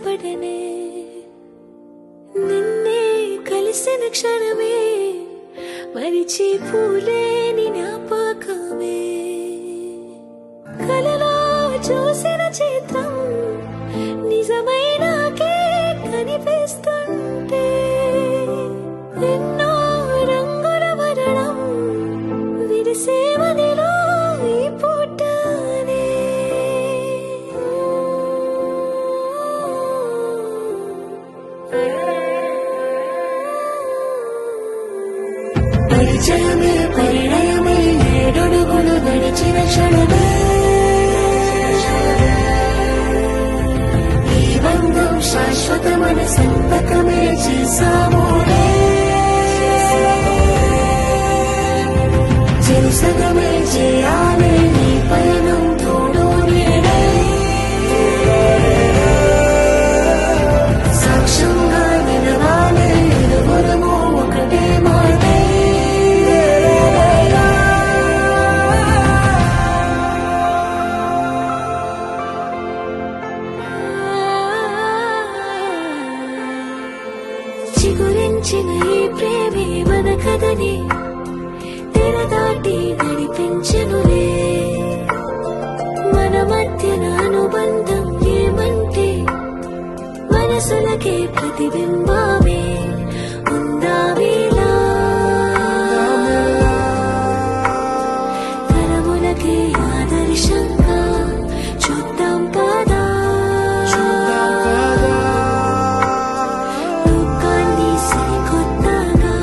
కనపడనే నిన్నే కలిసిన క్షణమే మరిచి పూలేని జ్ఞాపకమే కలలో చూసిన చిత్రం నిజమైనాకే కనిపిస్తుంటే ఎన్నో రంగుల వరణం విరిసేవనిలో ఈ పూటనే పరిచయమే పరిణయమే ఏడడుగులు నడిచిన క్షణమే ఈ బంధం శాశ్వతమైన సంతకమే చేసామోనే చెరుసగమే చేయాలి నీ పయనం తోడు నేనే సాక్ష్యంగా నిలవాలి ఇరువురము ఒకటే మాటే చిగురించిన ఈ ప్రేమే మన కథని తెర దాటి నడిపించనులే మన మధ్యన అనుబంధం ఏమంటే మనసులకే ప్రతిబింబమే ఉందావేలా తరములకే ఆదర్శంగా చూద్దాం పదా లోకాన్ని సరికొత్తగా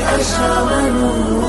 Hashawanu